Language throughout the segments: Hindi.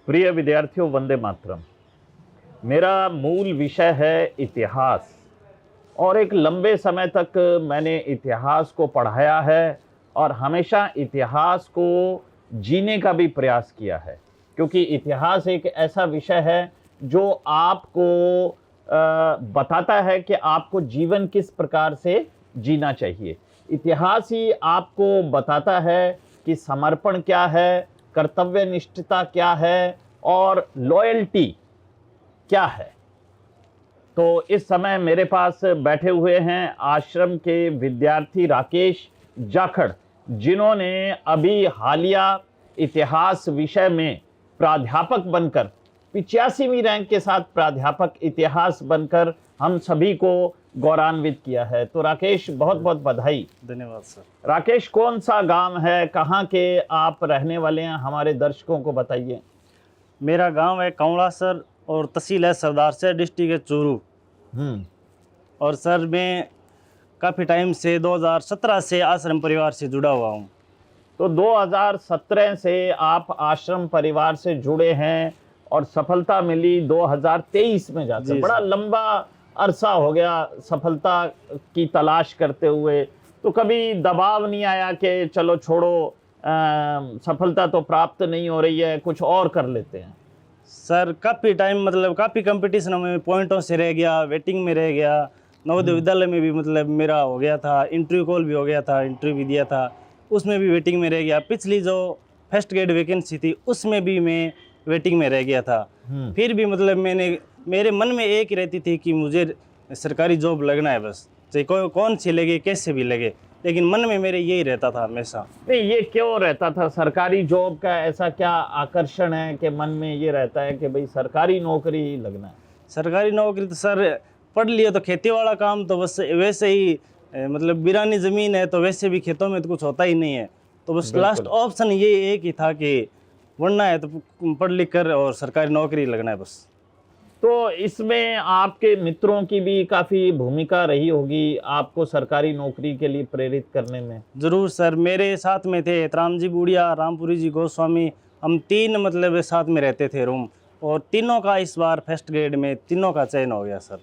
प्रिय विद्यार्थियों, वंदे मातरम। मेरा मूल विषय है इतिहास और एक लंबे समय तक मैंने इतिहास को पढ़ाया है और हमेशा इतिहास को जीने का भी प्रयास किया है, क्योंकि इतिहास एक ऐसा विषय है जो आपको बताता है कि आपको जीवन किस प्रकार से जीना चाहिए। इतिहास ही आपको बताता है कि समर्पण क्या है, कर्तव्यनिष्ठता क्या है और लॉयल्टी क्या है। तो इस समय मेरे पास बैठे हुए हैं आश्रम के विद्यार्थी राकेश जाखड़, जिन्होंने अभी हालिया इतिहास विषय में प्राध्यापक बनकर 85वीं रैंक के साथ प्राध्यापक इतिहास बनकर हम सभी को गौरवान्वित किया है। तो राकेश, बहुत बहुत बधाई। धन्यवाद सर। राकेश, कौन सा गांव है, कहाँ के आप रहने वाले हैं, हमारे दर्शकों को बताइए। मेरा गांव है कंवड़ा सर और तहसील है सरदार से, डिस्ट्रिक्ट है चूरू। और सर मैं काफ़ी टाइम से 2017 से आश्रम परिवार से जुड़ा हुआ हूँ। तो 2017 से आप आश्रम परिवार से जुड़े हैं और सफलता मिली 2023 में जाकर। बड़ा लंबा अरसा हो गया सफलता की तलाश करते हुए। तो कभी दबाव नहीं आया कि चलो छोड़ो, सफलता तो प्राप्त नहीं हो रही है, कुछ और कर लेते हैं? सर काफ़ी टाइम काफ़ी कंपटीशनों में पॉइंटों से रह गया, वेटिंग में रह गया। नवोदय विद्यालय में भी मेरा हो गया था, इंटरव्यू कॉल भी हो गया था, इंटरव्यू भी दिया था, उसमें भी वेटिंग में रह गया। पिछली जो फर्स्ट ग्रेड वैकेंसी थी उसमें भी मैं वेटिंग में रह गया था। फिर भी मेरे मन में एक ही रहती थी कि मुझे सरकारी जॉब लगना है, बस चाहे कौन सी लगे, कैसे भी लगे, लेकिन मन में मेरे यही रहता था हमेशा। नहीं, ये क्यों रहता था? सरकारी जॉब का ऐसा क्या आकर्षण है कि मन में ये रहता है कि भाई सरकारी नौकरी लगना है? सरकारी नौकरी तो सर पढ़ लिया तो खेती वाला काम तो बस वैसे ही, बिरानी ज़मीन है तो वैसे भी खेतों में तो कुछ होता ही नहीं है। तो बस लास्ट ऑप्शन ये एक ही था कि बढ़ना है तो पढ़ लिख कर और सरकारी नौकरी लगना है बस। तो इसमें आपके मित्रों की भी काफ़ी भूमिका रही होगी आपको सरकारी नौकरी के लिए प्रेरित करने में। ज़रूर सर, मेरे साथ में थे राम जी बूढ़िया, रामपुरी जी गोस्वामी, हम तीन साथ में रहते थे रूम, और तीनों का इस बार फर्स्ट ग्रेड में तीनों का चयन हो गया सर।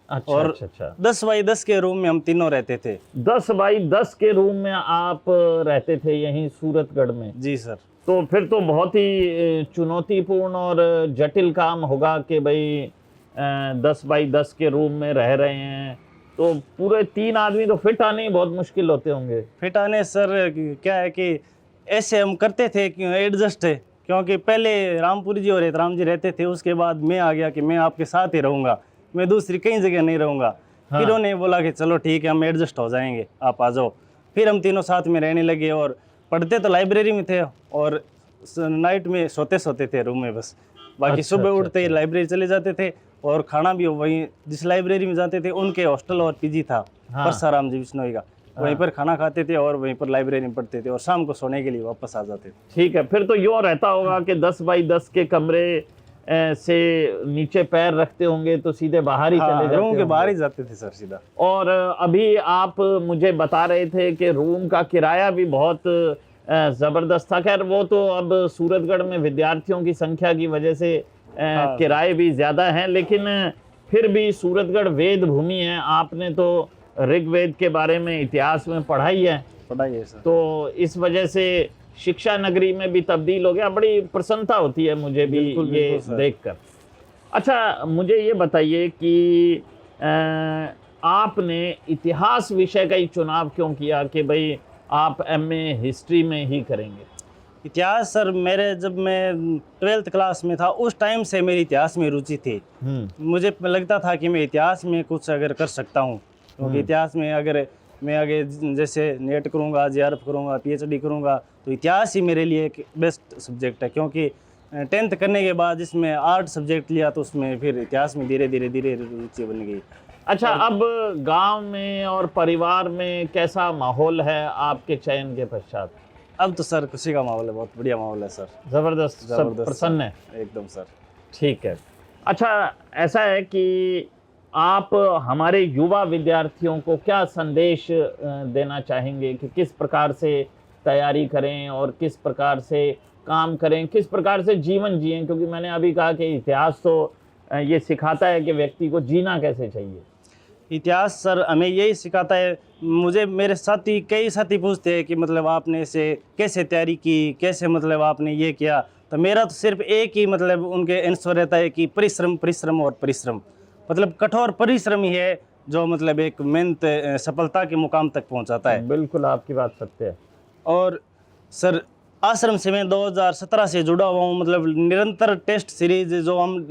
अच्छा, और अच्छा। 10x10 के रूम में हम तीनों रहते थे। 10x10 के रूम में आप रहते थे यहीं सूरतगढ़ में? जी सर। तो फिर तो बहुत ही चुनौतीपूर्ण और जटिल काम होगा कि भाई 10x10 के रूम में रह रहे हैं, तो पूरे 3 आदमी तो फिट आने ही बहुत मुश्किल होते होंगे। फिट आने सर क्या है कि ऐसे हम करते थे कि एडजस्ट है, क्योंकि पहले रामपुरी जी और राम जी रहते थे, उसके बाद मैं आ गया कि मैं आपके साथ ही रहूँगा, मैं दूसरी कहीं जगह नहीं रहूँगा। हाँ। फिर उन्होंने बोला कि चलो ठीक है, हम एडजस्ट हो जाएंगे, आप आ जाओ। फिर हम तीनों साथ में रहने लगे और पढ़ते तो लाइब्रेरी में थे और नाइट में सोते थे रूम में बस। बाकी सुबह उठते ही लाइब्रेरी चले जाते थे और खाना भी वहीं जिस लाइब्रेरी में जाते थे उनके हॉस्टल और पीजी था, परसाराम जी बिश्नोई का, वहीं पर खाना खाते थे और वहीं पर लाइब्रेरी में पढ़ते थे और शाम को सोने के लिए वापस आ जाते थे। ठीक है, फिर तो यूँ रहता होगा कि 10x10 के कमरे से नीचे पैर रखते होंगे तो सीधे बाहर ही चले जाते रूम के बाहर ही जाते थे सर सीधा। और अभी आप मुझे बता रहे थे कि रूम का किराया भी बहुत ज़बरदस्त था। खैर वो तो अब सूरतगढ़ में विद्यार्थियों की संख्या की वजह से किराए भी ज़्यादा हैं, लेकिन फिर भी सूरतगढ़ वेद भूमि है। आपने तो ऋग्वेद के बारे में इतिहास में पढ़ाई है सर। तो इस वजह से शिक्षा नगरी में भी तब्दील हो गया। बड़ी प्रसन्नता होती है मुझे भी ये देखकर। अच्छा, मुझे ये बताइए कि आपने इतिहास विषय का ही चुनाव क्यों किया कि भाई आप एमए हिस्ट्री में ही करेंगे? इतिहास सर, जब मैं 12th क्लास में था उस टाइम से मेरी इतिहास में रुचि थी। मुझे लगता था कि मैं इतिहास में कुछ अगर कर सकता हूँ, क्योंकि इतिहास में अगर मैं आगे जैसे नेट करूँगा, जेआरएफ करूँगा, पीएचडी करूँगा, तो इतिहास ही मेरे लिए एक बेस्ट सब्जेक्ट है। क्योंकि 10th करने के बाद इसमें आर्ट सब्जेक्ट लिया तो उसमें फिर इतिहास में धीरे धीरे रुचि बन गई। अच्छा, अब गांव में और परिवार में कैसा माहौल है आपके चयन के पश्चात? अब तो सर खुशी का माहौल है, बहुत बढ़िया माहौल है सर। ज़बरदस्त, सब प्रसन्न है एकदम सर। ठीक है। अच्छा, ऐसा है कि आप हमारे युवा विद्यार्थियों को क्या संदेश देना चाहेंगे कि किस प्रकार से तैयारी करें और किस प्रकार से काम करें, किस प्रकार से जीवन जिएं? क्योंकि मैंने अभी कहा कि इतिहास तो ये सिखाता है कि व्यक्ति को जीना कैसे चाहिए। इतिहास सर हमें यही सिखाता है। मुझे मेरे साथी कई साथी पूछते हैं कि मतलब आपने इसे कैसे तैयारी की, कैसे मतलब आपने ये किया, तो मेरा तो सिर्फ एक ही मतलब उनके आंसर रहता है कि परिश्रम परिश्रम और परिश्रम। मतलब कठोर परिश्रम ही है जो मतलब एक मेहनत सफलता के मुकाम तक पहुंचाता है। बिल्कुल आपकी बात सत्य है। और सर आश्रम से मैं 2017 से जुड़ा हुआ हूँ। मतलब निरंतर टेस्ट सीरीज जो हम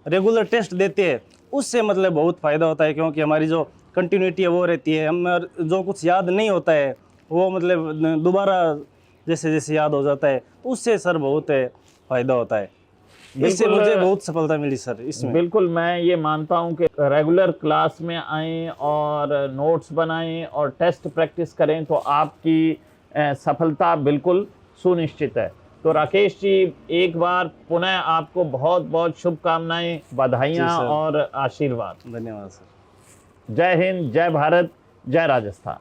रेगुलर टेस्ट देते हैं उससे मतलब बहुत फ़ायदा होता है, क्योंकि हमारी जो कंटिन्यूटी है वो रहती है। हम जो कुछ याद नहीं होता है वो मतलब दोबारा जैसे जैसे याद हो जाता है, उससे सर बहुत फ़ायदा होता है। इससे बिल्कुल, मुझे बहुत सफलता मिली सर इसमें। बिल्कुल मैं ये मानता हूँ कि रेगुलर क्लास में आएँ और नोट्स बनाएं और टेस्ट प्रैक्टिस करें तो आपकी सफलता बिल्कुल सुनिश्चित है। तो राकेश जी, एक बार पुनः आपको बहुत बहुत शुभकामनाएं, बधाइयाँ जी सर। और आशीर्वाद। धन्यवाद सर। जय हिंद, जय भारत, जय राजस्थान।